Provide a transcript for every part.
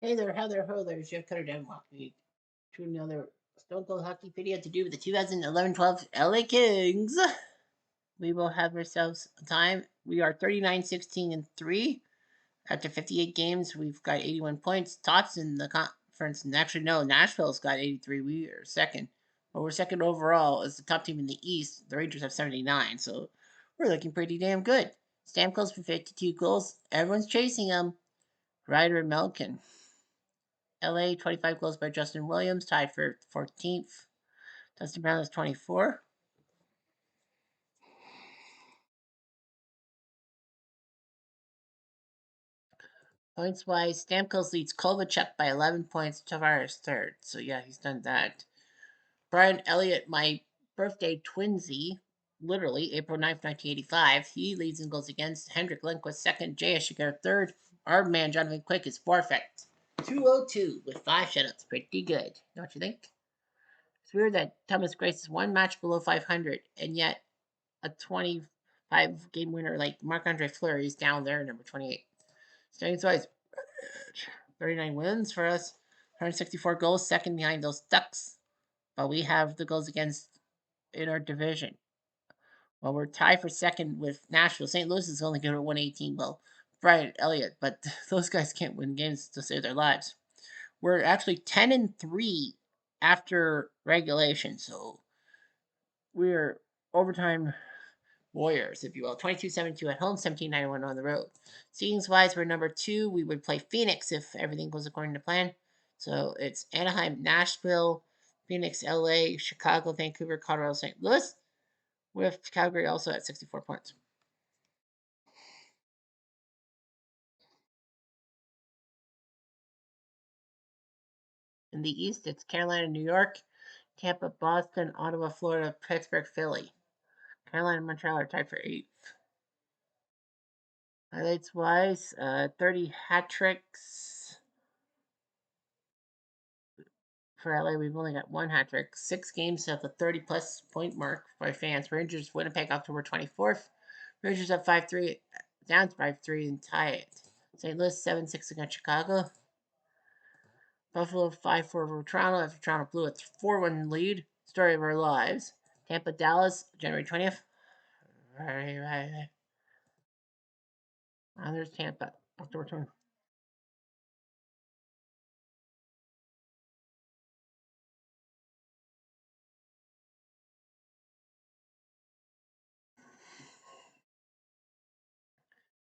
Hey there, Heather, ho there, Jeff Cutter Devin. Welcome to another Stone Cold Hockey video to do with the 2011-12 LA Kings. We will have ourselves a time. We are 39-16-3. After 58 games, we've got 81 points. Tops in the conference. And actually, no, Nashville's got 83. We are second. But we're second overall as the top team in the East. The Rangers have 79, so we're looking pretty damn good. Stamkos for 52 goals. Everyone's chasing him. Ryder and Melkin. LA, 25 goals by Justin Williams, tied for 14th. Dustin Brown is 24. Points wise, Stamkos leads Kovalchuk by 11 points. Tavares third. So yeah, he's done that. Brian Elliott, my birthday twinsy, literally April 9th, 1985. He leads in goals against. Hendrik Lundqvist second. J.S. Shiger third. Our man Jonathan Quick is forfeit. 202 with 5 shutouts. Pretty good, don't you think? It's weird that Thomas Grace is one match below 500, and yet a 25 game winner like Marc Andre Fleury is down there, number 28. Standings wise, 39 wins for us, 164 goals, second behind those Ducks. But we have the goals against in our division. Well, we're tied for second with Nashville. St. Louis is only good at 118. Well, Brian Elliott, but those guys can't win games to save their lives. We're actually 10-3 after regulation, so we're overtime warriors, if you will. 22-72 at home, 17-91 on the road. Seedings wise, we're number 2. We would play Phoenix if everything goes according to plan. So it's Anaheim, Nashville, Phoenix, LA, Chicago, Vancouver, Colorado, St. Louis, with Calgary also at 64 points. In the East, it's Carolina, New York, Tampa, Boston, Ottawa, Florida, Pittsburgh, Philly. Carolina and Montreal are tied for 8th. Highlights wise, 30 hat tricks. For LA, we've only got 1 hat trick. 6 games at the 30-plus point mark by fans. Rangers, Winnipeg, October 24th. Rangers up 5-3, down 5-3, and tie it. St. Louis 7-6 against Chicago. Buffalo 5-4 over Toronto after Toronto blew a 4-1 lead. Story of our lives. Tampa, Dallas, January 20th. Right. There's Tampa, October 20th.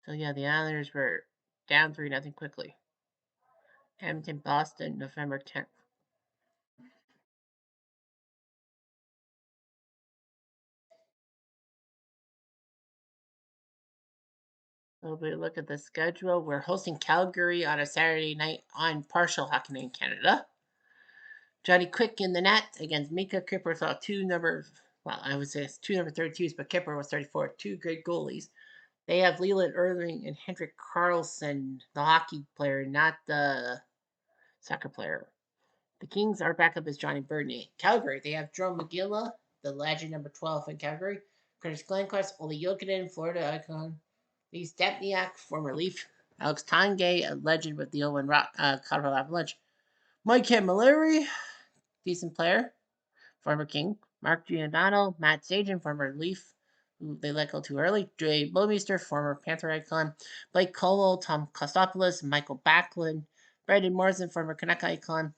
So yeah, the Islanders were down 3-0 quickly. Edmonton, Boston, November 10th. So we look at the schedule. We're hosting Calgary on a Saturday night on partial Hockey Night in Canada. Johnny Quick in the net against Mika. Kipper saw I would say it's 2 number 32s, but Kipper was 34. 2 good goalies. They have Leland Irving and Henrik Carlson, the hockey player, not the soccer player. The Kings are backup is Johnny Birdney. Calgary, they have Joe McGilla, the legend number 12 in Calgary. Curtis Glenquist, Oli Jokinen, Florida icon. Lee Stempniak, former Leaf. Alex Tanguay, a legend with the Owen Rock, Colorado Avalanche. Mike Camilleri, decent player, former King. Mark Giordano, Matt Sagen, former Leaf, who they let go too early. Jay Bouwmeester, former Panther icon. Blake Colo, Tom Kostopoulos, Michael Backlund. Brandon Morrison, former Canuck icon.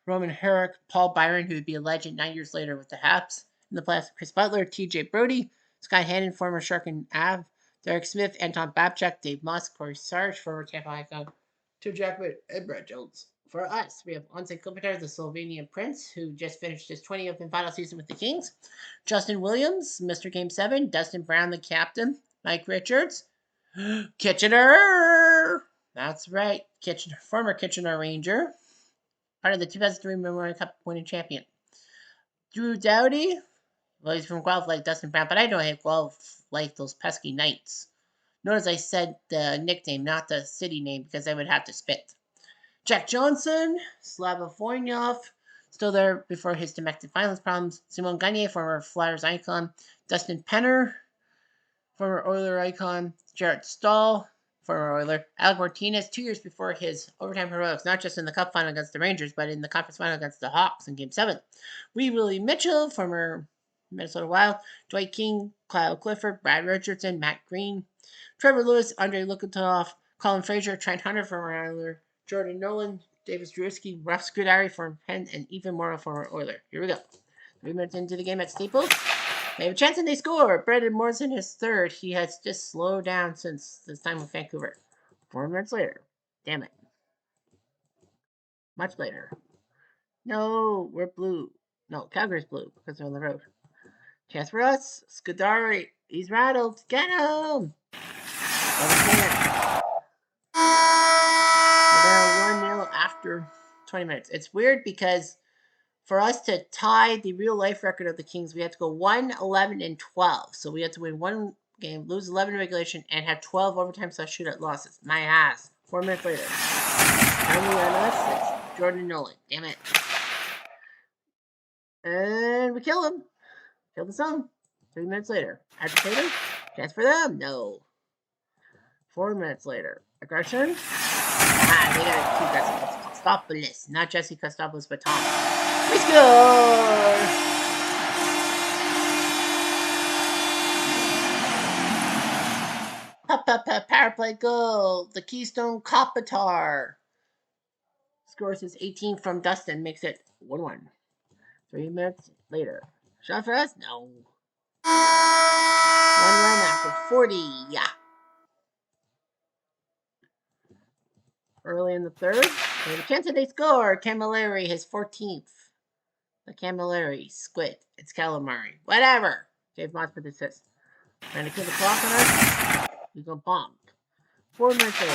Roman Herrick, Paul Byron, who would be a legend 9 years later with the Habs. In the playoffs, Chris Butler, TJ Brody, Scott Hannon, former Shark and Av, Derek Smith, Anton Babchuk, Dave Musk, Corey Sarge, former Tampa icon, Tim Jackman, and Brett Jones. For us, we have Anze Kopitar, the Slovenian Prince, who just finished his 20th and final season with the Kings. Justin Williams, Mr. Game 7. Dustin Brown, the captain. Mike Richards. Kitchener! That's right. Former Kitchener Ranger. Part of the 2003 Memorial Cup winning champion. Drew Doughty. Well, he's from Guelph like Dustin Brown, but I don't have Guelph like those pesky Knights. Notice I said the nickname, not the city name, because I would have to spit. Jack Johnson, Slava Voynov, still there before his domestic violence problems. Simon Gagne, former Flyers icon. Dustin Penner, former Oiler icon. Jarrett Stahl, former Oiler. Alec Martinez, 2 years before his overtime heroics, not just in the Cup final against the Rangers, but in the conference final against the Hawks in Game 7. Wee Willie Mitchell, former Minnesota Wild. Dwight King, Kyle Clifford, Brad Richardson, Matt Green. Trevor Lewis, Andrei Lukianov, Colin Fraser, Trent Hunter, former Oiler. Jordan Nolan, Davis Drewski, Ruff Scudari, former Penn, and even more former Oiler. Here we go. 3 minutes into the game at Staples. They have a chance and they score. Brendan Morrison is third. He has just slowed down since this time with Vancouver. 4 minutes later. Damn it. Much later. No, we're blue. No, Calgary's blue because they're on the road. Chance for us. Scudari. He's rattled. Get him. We're down 1-0 after 20 minutes. It's weird because for us to tie the real life record of the Kings, we had to go 1-11-12. So we had to win one game, lose 11 in regulation, and have 12 overtime / shootout losses. My ass. 4 minutes later. Finally on us, it's Jordan Nolan. Damn it. And we kill him. Kill the zone. 3 minutes later. Agitator. Chance for them. No. 4 minutes later. Aggression. They got two aggressive. Kostopoulos. Not Jesse Kostopoulos, but Tom. We score! Power play goal. The Keystone Kopitar scores his 18th from Dustin, makes it 1-1. 3 minutes later. Shot for us? No. 1 run after 40. Yeah. Early in the third. We have a chance that they score. Camilleri, his 14th. The Camilleri squid. It's calamari. Whatever. Dave Moss for the assist. Trying to kill the clock on us. We go bombed. 4 minutes later.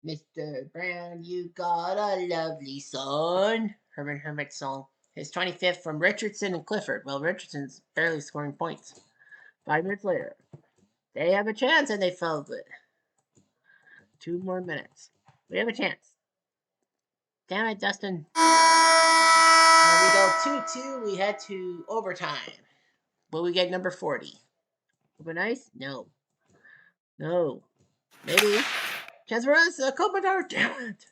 Mr. Brown, you got a lovely son. Herman Hermit song. His 25th from Richardson and Clifford. Well, Richardson's barely scoring points. 5 minutes later. They have a chance and they fell good. 2 more minutes. We have a chance. Damn it, Dustin. And we go 2-2. We head to overtime. Will we get number 40? Open ice? No. No. Maybe. Chance for us. Kopitar. Damn it.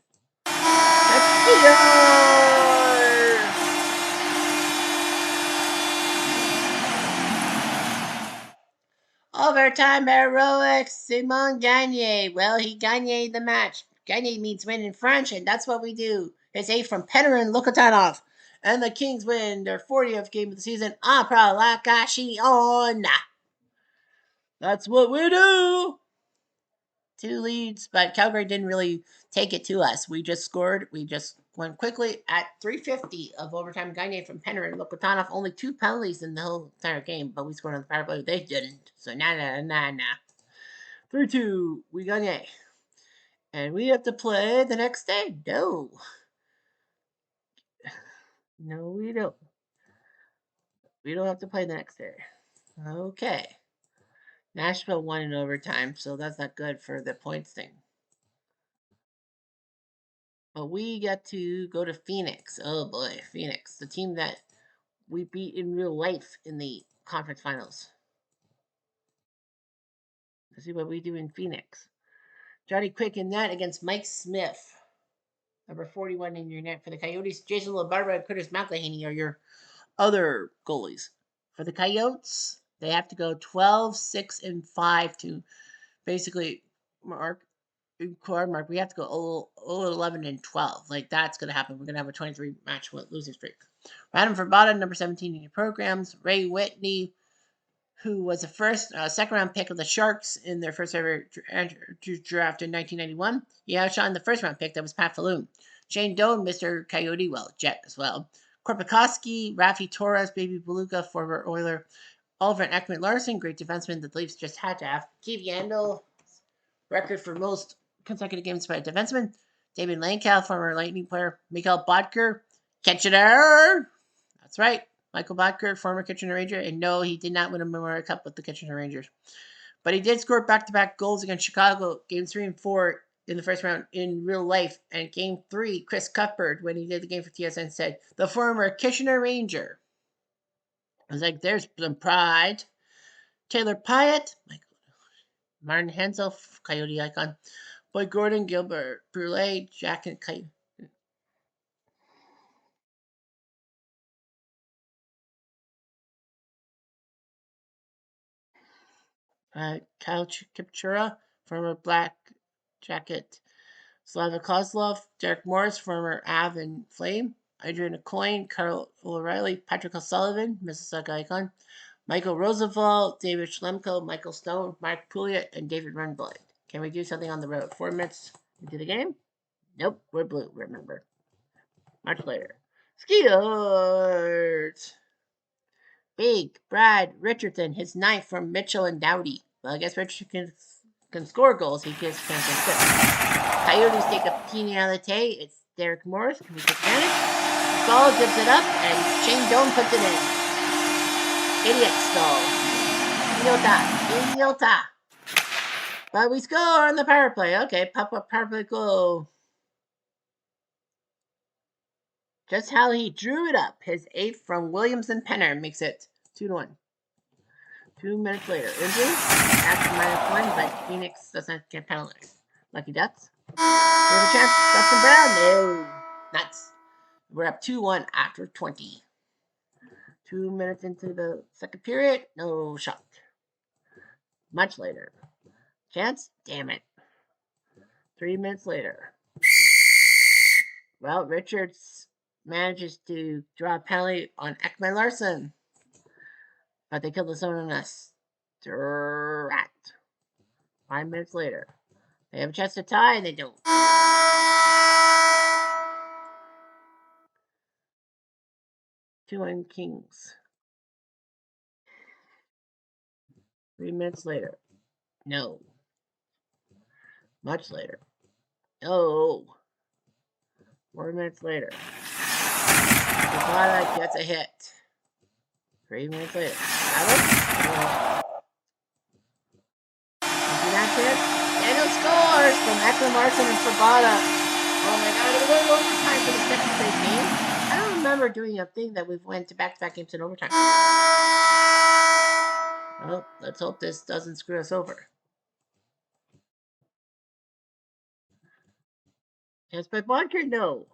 Overtime heroics. Simon Gagne. Well, he Gagne the match. Gagne means win in French, and that's what we do. It's 8 from Panarin Lukianov. And the Kings win their 40th game of the season. On. That's what we do. 2 leads, but Calgary didn't really take it to us. We just scored. We just went quickly at 3:50 of overtime. Gagne from Panarin Lukianov. Only 2 penalties in the whole entire game, but we scored on the power play. They didn't. So nah. 3-2. We Gagne. And we have to play the next day. No. No, we don't. We don't have to play the next day. Okay. Nashville won in overtime, so that's not good for the points thing. But we get to go to Phoenix. Oh boy, Phoenix. The team that we beat in real life in the conference finals. Let's see what we do in Phoenix. Johnny Quick in net against Mike Smith. Number 41 in your net for the Coyotes. Jason LaBarbera and Curtis McElhaney are your other goalies. For the Coyotes, they have to go 12-6-5 to basically mark. We have to go 11-12. Like, that's going to happen. We're going to have a 23-match losing streak. Adam Verbata, number 17 in your programs. Ray Whitney, who was the second-round pick of the Sharks in their first ever draft in 1991. He outshone the first-round pick. That was Pat Falloon. Shane Doan, Mr. Coyote, well, Jet as well. Korpikoski, Rafi Torres, Baby Beluga, former Oiler. Oliver and Ekman Larson, great defenseman that the Leafs just had to have. Keith Yandel, record for most consecutive games by a defenseman. David Lankow, former Lightning player. Mikhail Bodker, Kitchener. That's right. Michael Bodker, former Kitchener Ranger. And no, he did not win a Memorial Cup with the Kitchener Rangers. But he did score back-to-back goals against Chicago, games 3 and 4 in the first round in real life. And game 3, Chris Cuthbert, when he did the game for TSN, said, the former Kitchener Ranger. I was like, there's some pride. Taylor Pyatt, Martin Hensel, Coyote icon. Boyd Gordon, Gilbert Brule, Jack and Coyote. Kyle Kipchura, former Black Jacket. Slava Kozlov, Derek Morris, former Av and Flame. Adrian Coyne, Carl O'Reilly, Patrick O'Sullivan, Mississauga icon. Michael Roosevelt, David Schlemko, Michael Stone, Mark Pouliot, and David Runblade. Can we do something on the road? 4 minutes into the game? Nope, we're blue, remember. Much later. Skiers! Big Brad Richardson, his 9th from Mitchell and Dowdy. Well, I guess Richardson can score goals. He gets chance to assist. Coyotes take a penalty. It's Derek Morris. Can we take advantage? Skull gives it up, and Shane Doan puts it in. Idiot Skull. Idiota. But we score on the power play. Okay, pop up power play goal. Just how he drew it up. His 8th from Williamson Penner makes it 2-1. 2 minutes later, injury after -1, but Phoenix doesn't get penalized. Lucky Ducks. We have a chance. Dustin Brown. No. Nuts. We're up 2-1 after 20. 2 minutes into the second period. No shot. Much later. Chance? Damn it. 3 minutes later. Well, Richards manages to draw a penalty on Ekman Larson. But they killed the zone on us. Drat. 5 minutes later. They have a chance to tie, and they don't. 2-1 Kings. 3 minutes later. No. Much later. No. 4 minutes later. Zapata gets a hit. 3 minutes later. That hit. Daniel scores from Ekman Larson and Zapata. Oh my god, it was overtime for the second straight game. I don't remember doing a thing that we've went to back-to-back games in overtime. Well, let's hope this doesn't screw us over. Yes, by Bonker? No.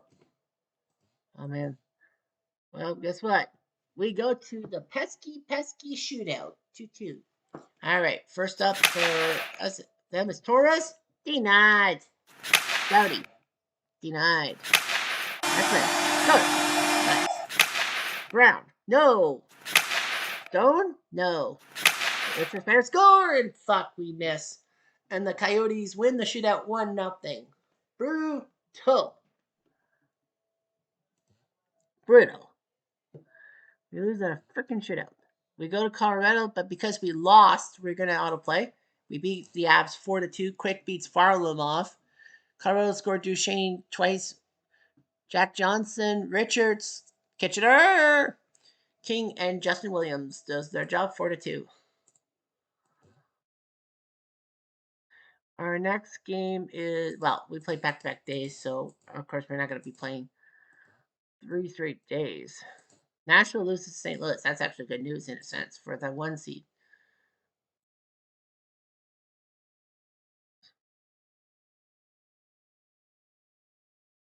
Oh man. Well, guess what? We go to the pesky shootout. 2-2. All right. First up for us, them is Torres. Denied. Dowdy. Denied. Ekman. Go. Nice. Brown. No. Stone. No. Richards better score, and fuck, we miss. And the Coyotes win the shootout 1-0. Brutal. We lose a freaking shootout. We go to Colorado, but because we lost, we're going to autoplay. We beat the Avs 4-2. Quick beats Varlamov. Colorado scored Duchesne twice. Jack Johnson, Richards, Kitchener, King, and Justin Williams does their job 4-2. Our next game is, well, we play back-to-back days, so of course we're not going to be playing 3 straight days. Nashville loses to St. Louis. That's actually good news in a sense for the 1 seed.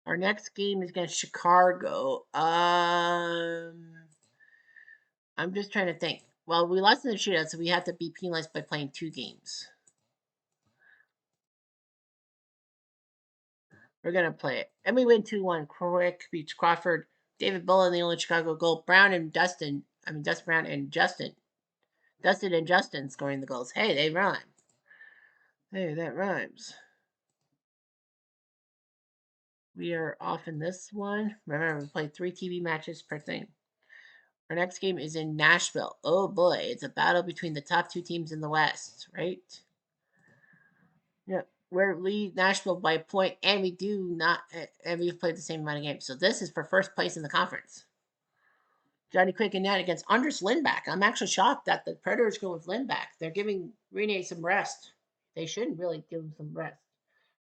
Our next game is against Chicago. I'm just trying to think. Well, we lost in the shootout, so we have to be penalized by playing 2 games. We're going to play it. And we win 2-1. Quick beats Crawford. David Bullen, the only Chicago goal. Dustin Brown and Justin. Dustin and Justin scoring the goals. Hey, they rhyme. Hey, that rhymes. We are off in this one. Remember, we play 3 TV matches per thing. Our next game is in Nashville. Oh boy, it's a battle between the top 2 teams in the West, right? Yeah, we're lead Nashville by a point, and we've played the same amount of games. So this is for first place in the conference. Johnny Quick and net against Anders Lindback. I'm actually shocked that the Predators go with Lindback. They're giving Rene some rest. They shouldn't really give him some rest.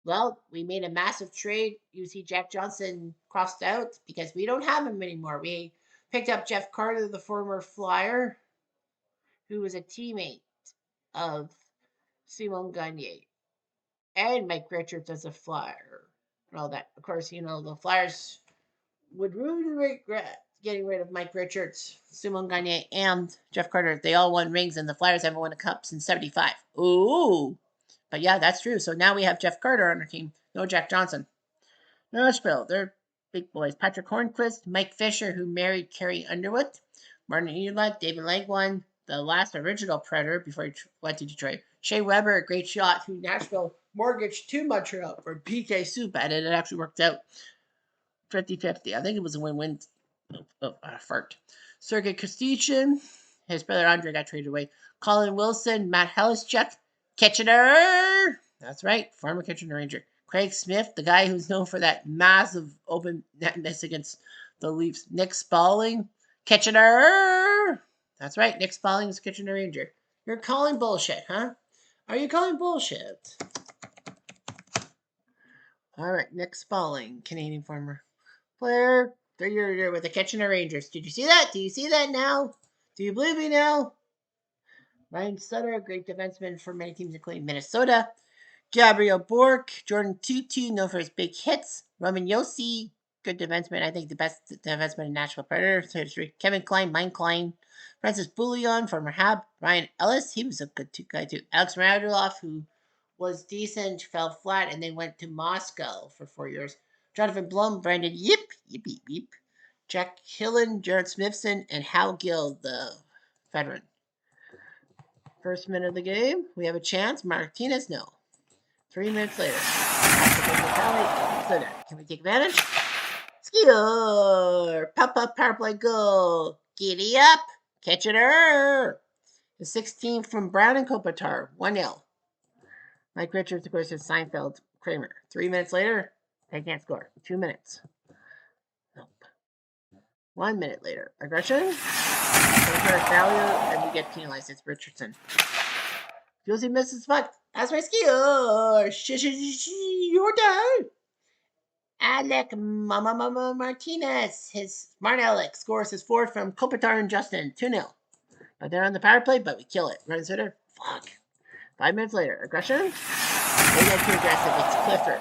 Well, we made a massive trade. You see, Jack Johnson crossed out because we don't have him anymore. We picked up Jeff Carter, the former Flyer, who was a teammate of Simon Gagne, and Mike Richards as a Flyer. And all that. Of course, the Flyers would really regret getting rid of Mike Richards, Simon Gagne, and Jeff Carter. They all won rings, and the Flyers haven't won a cup since '75. Ooh. But yeah, that's true. So now we have Jeff Carter on our team. No Jack Johnson. Nashville, they're big boys. Patrick Hornquist, Mike Fisher, who married Carrie Underwood, Martin Eula, David Langwine, the last original Predator before he went to Detroit. Shea Weber, a great shot, who Nashville mortgaged to Montreal for PK Subban, and it actually worked out 50-50. I think it was a win-win. Fart. Sergei Kostichin, his brother Andre got traded away. Colin Wilson, Matt Helischuk, Kitchener. That's right, former Kitchener Ranger. Craig Smith, the guy who's known for that massive open netness against the Leafs. Nick Spaulding, Kitchener. That's right, Nick Spaulding is Kitchener Ranger. You're calling bullshit, huh? Are you calling bullshit? All right, Nick Spaulding, Canadian former player, 3-year with the Kitchener Rangers. Did you see that? Do you see that now? Do you believe me now? Ryan Sutter, a great defenseman for many teams, including Minnesota. Gabriel Bourque, Jordan Tootoo, known for his big hits. Roman Josi, good defenseman. I think the best defenseman in Nashville Predators history. Kevin Klein, Mike Klein. Francis Bouillon, former Hab. Ryan Ellis, he was a good guy too. Alex Radulov, who was decent, fell flat, and then went to Moscow for 4 years. Jonathan Blum, Brandon Yip. Jack Hillen, Jared Smithson, and Hal Gill, the veteran. First minute of the game, we have a chance. Martinez, no. 3 minutes later, can we take advantage? Skeeter! Pop power play goal. Giddy up! Kitchener! The 16th from Brown and Kopitar, 1-0. Mike Richards, of course, is Seinfeld, Kramer. 3 minutes later, they can't score. 2 minutes. Nope. 1 minute later, aggression. Failure, and we get penalized. It's Richardson. Josie misses puck. That's my skill. Your turn. Alec Mama Martinez. His smart Alec scores his fourth from Kopitar and Justin. 2-0. But they're on the power play, but we kill it. Run sitter. Fuck. 5 minutes later. Aggression. They get too aggressive. It's Clifford.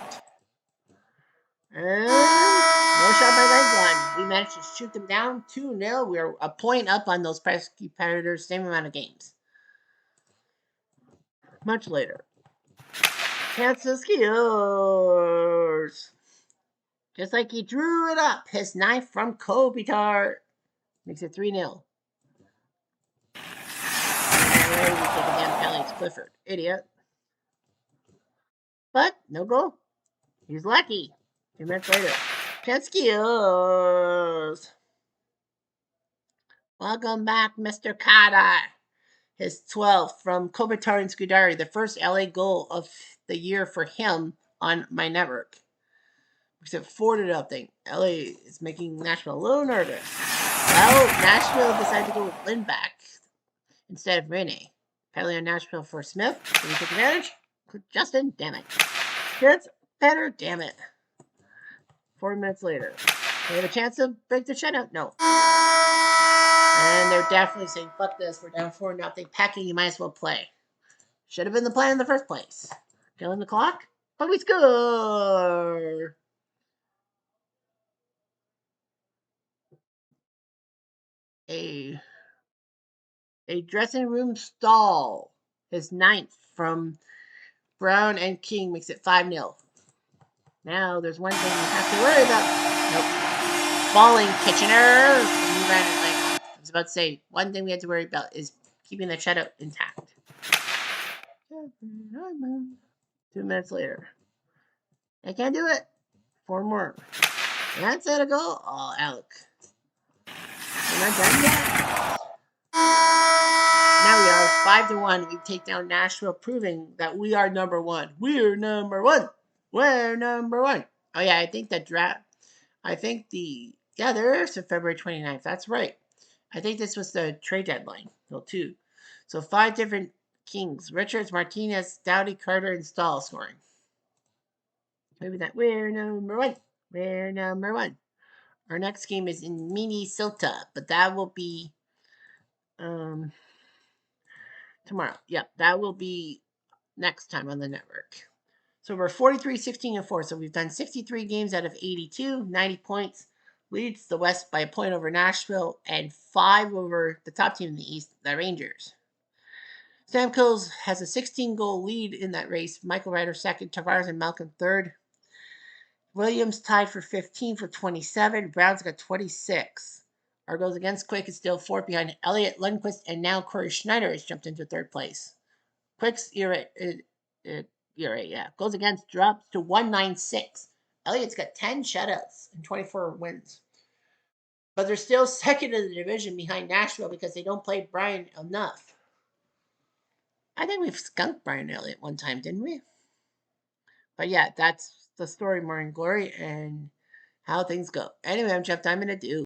And no shot by Langwine. We managed to shoot them down 2-0. We're a point up on those pesky Predators. Same amount of games. Much later. Kansas Skiers. Just like he drew it up. His knife from Kopitar. Makes it 3-0. And we take a damn penalty. It's Clifford. Idiot. But no goal. He's lucky. 2 minutes later. Kansas Skiers. Welcome back, Mr. Carter. His 12th from Kopitar and Scuderi, the first LA goal of the year for him on my network. Except 4-0. LA is making Nashville a little nervous. Well, Nashville decided to go with Lindback instead of Rene. Penalty on Nashville for Smith. Did we take advantage? Justin, damn it. It's better, damn it. 4 minutes later. They have a chance to break the shutout? No. And they're definitely saying, fuck this, we're down 4-0. Packing, you might as well play. Should have been the plan in the first place. Killing the clock, but we score! A dressing room stall. His 9th from Brown and King makes it 5-0. Now there's one thing you have to worry about. Nope. Falling Kitchener. I was about to say, one thing we have to worry about is keeping the shutout intact. 2 minutes later. I can't do it. 4 more. That's it, a goal. Oh, Alec. We're not done yet. Now we are 5-1. We take down Nashville, proving that we are number one. We're number one. We're number one. Oh, yeah, I think the draft. There is a February 29th. That's right. I think this was the trade deadline. Well, 2. So 5 different Kings. Richards, Martinez, Doughty, Carter, and Stahl scoring. Maybe that we're number one. We're number one. Our next game is in Minnesota, but that will be um, tomorrow. Yep, that will be next time on the network. So we're 43, 16, and 4. So we've done 63 games out of 82, 90 points. Leads the West by a point over Nashville and 5 over the top team in the East, the Rangers. Stamkos has a 16-goal lead in that race. Michael Ryder second, Tavares and Malcolm third. Williams tied for 15 for 27. Brown's got 26. Our goals against Quick is still 4 behind Elliott Lundqvist, and now Corey Schneider has jumped into third place. Quick's ERA, yeah. Goals against drops to 196. Elliott's got 10 shutouts and 24 wins. But they're still second in the division behind Nashville because they don't play Brian enough. I think we've skunked Brian Elliott one time, didn't we? But yeah, that's the story, Morning Glory, and how things go. Anyway, I'm Jeff Diamond. Adieu.